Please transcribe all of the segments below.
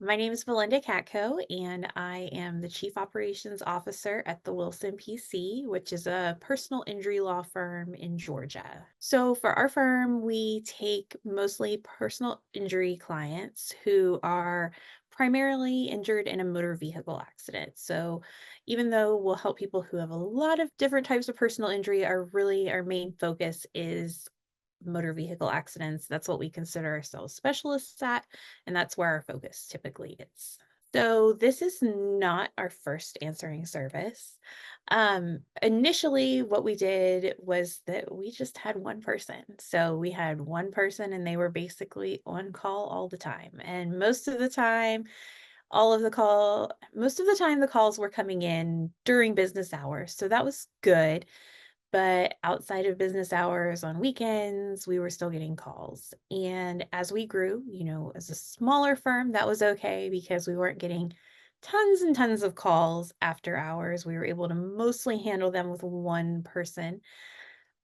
My name is Belinda Katko, and I am the Chief Operations Officer at the Wilson PC, which is a personal injury law firm in Georgia. So, for our firm, we take mostly personal injury clients who are primarily injured in a motor vehicle accident. So, even though we'll help people who have a lot of different types of personal injury, our main focus is motor vehicle accidents. That's what we consider ourselves specialists at, and that's where our focus typically is. So this is not our first answering service. Initially, what we did was that we just had one person. So we had one person and they were basically on call all the time. And most of the time the calls were coming in during business hours. So that was good. But outside of business hours on weekends, we were still getting calls. And as we grew, as a smaller firm, that was okay because we weren't getting tons and tons of calls after hours. We were able to mostly handle them with one person.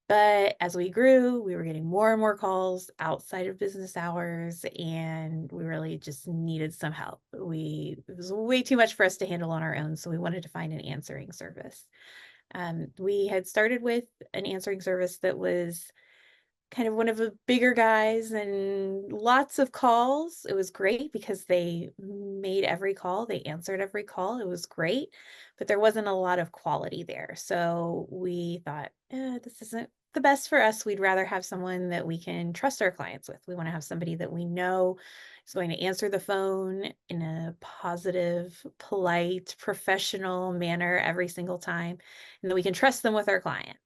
But as we grew, we were getting more and more calls outside of business hours, and we really just needed some help. It was way too much for us to handle on our own, so we wanted to find an answering service. We had started with an answering service that was kind of one of the bigger guys and lots of calls. It was great because they made every call, they answered every call. It was great, but there wasn't a lot of quality there. So we thought, this isn't the best for us. We'd rather have someone that we can trust our clients with. We want to have somebody that we know is going to answer the phone in a positive, polite, professional manner every single time, and that we can trust them with our clients.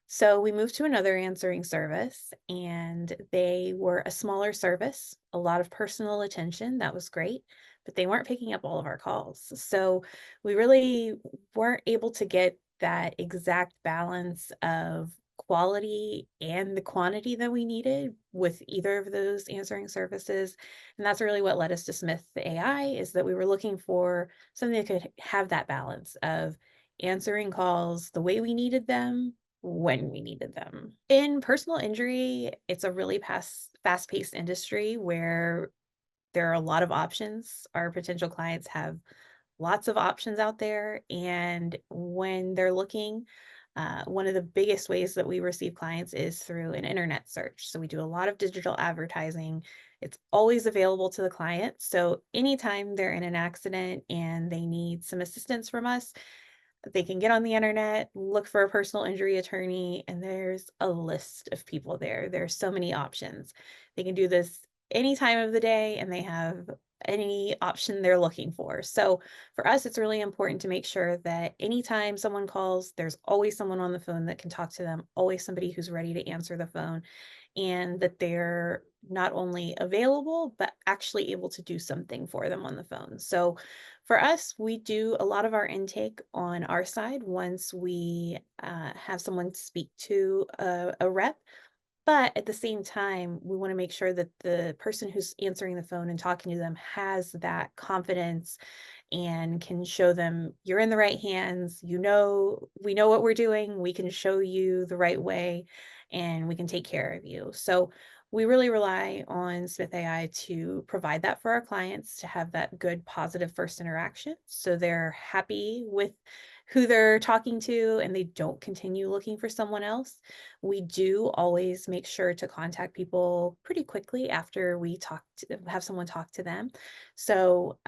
So we moved to another answering service, and they were a smaller service, a lot of personal attention. That was great, but they weren't picking up all of our calls. So we really weren't able to get that exact balance of quality and the quantity that we needed with either of those answering services. And that's really what led us to Smith.ai, is that we were looking for something that could have that balance of answering calls the way we needed them when we needed them. In personal injury, it's a really fast-paced industry where there are a lot of options. Our potential clients have lots of options out there. And when they're looking, one of the biggest ways that we receive clients is through an internet search. So we do a lot of digital advertising. It's always available to the client. So anytime they're in an accident and they need some assistance from us, they can get on the internet, look for a personal injury attorney, and there's a list of people there. There's so many options. They can do this any time of the day, and they have any option they're looking for. So for us, it's really important to make sure that anytime someone calls, there's always someone on the phone that can talk to them, always somebody who's ready to answer the phone, and that they're not only available, but actually able to do something for them on the phone. So for us, we do a lot of our intake on our side once we have someone speak to a rep. But at the same time, we want to make sure that the person who's answering the phone and talking to them has that confidence and can show them you're in the right hands. We know what we're doing. We can show you the right way and we can take care of you. So we really rely on Smith AI to provide that for our clients, to have that good, positive first interaction. So they're happy with who they're talking to and they don't continue looking for someone else. We do always make sure to contact people pretty quickly after have someone talk to them. So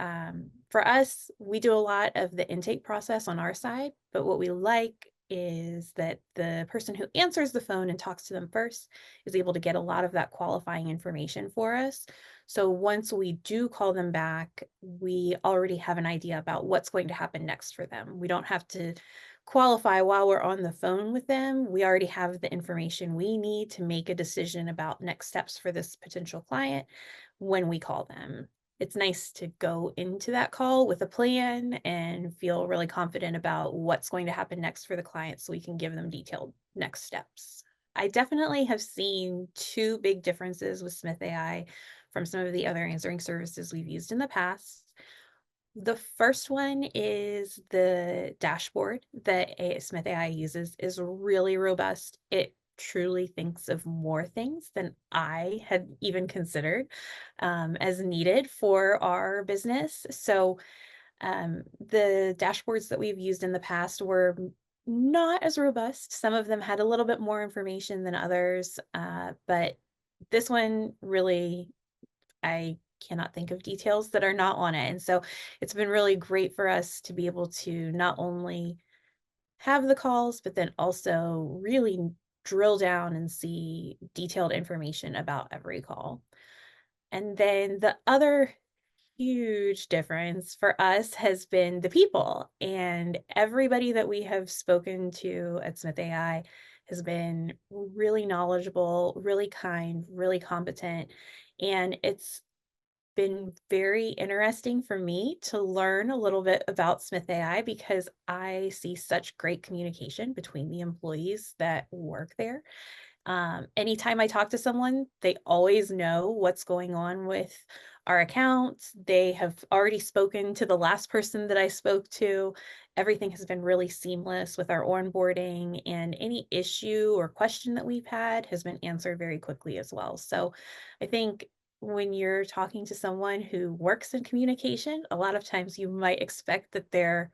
for us, we do a lot of the intake process on our side, but what we like is that the person who answers the phone and talks to them first is able to get a lot of that qualifying information for us. So once we do call them back, we already have an idea about what's going to happen next for them. We don't have to qualify while we're on the phone with them. We already have the information we need to make a decision about next steps for this potential client when we call them. It's nice to go into that call with a plan and feel really confident about what's going to happen next for the client so we can give them detailed next steps. I definitely have seen two big differences with Smith AI from some of the other answering services we've used in the past. The first one is the dashboard that Smith AI uses is really robust. It truly thinks of more things than I had even considered as needed for our business. So the dashboards that we've used in the past were not as robust. Some of them had a little bit more information than others, but this one really, I cannot think of details that are not on it. And so it's been really great for us to be able to not only have the calls, but then also really drill down and see detailed information about every call. And then the other huge difference for us has been the people, and everybody that we have spoken to at Smith AI has been really knowledgeable, really kind, really competent, and it's been very interesting for me to learn a little bit about Smith AI because I see such great communication between the employees that work there. Anytime I talk to someone, they always know what's going on with our accounts. They have already spoken to the last person that I spoke to. Everything has been really seamless with our onboarding, and any issue or question that we've had has been answered very quickly as well. So I think when you're talking to someone who works in communication, a lot of times you might expect that they're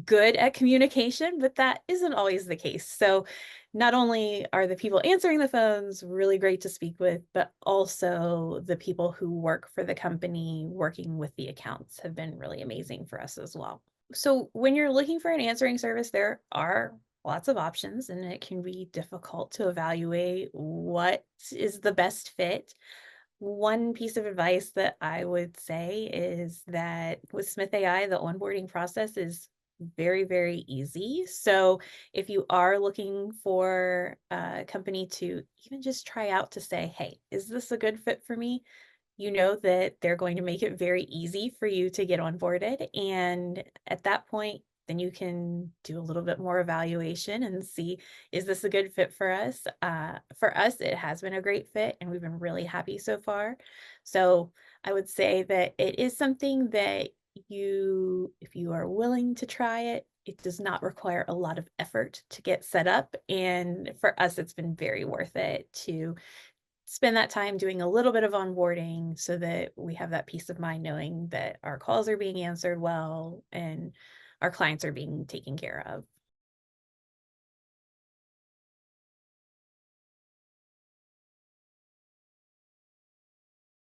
good at communication, but that isn't always the case. So not only are the people answering the phones really great to speak with, but also the people who work for the company working with the accounts have been really amazing for us as well. So when you're looking for an answering service, there are lots of options, and it can be difficult to evaluate what is the best fit. One piece of advice that I would say is that with Smith AI, the onboarding process is very, very easy. So if you are looking for a company to even just try out to say, hey, is this a good fit for me? You know that they're going to make it very easy for you to get onboarded. And at that point, then you can do a little bit more evaluation and see, is this a good fit for us? For us, it has been a great fit and we've been really happy so far. So I would say that it is something that if you are willing to try it, it does not require a lot of effort to get set up. And for us, it's been very worth it to spend that time doing a little bit of onboarding so that we have that peace of mind knowing that our calls are being answered well and our clients are being taken care of.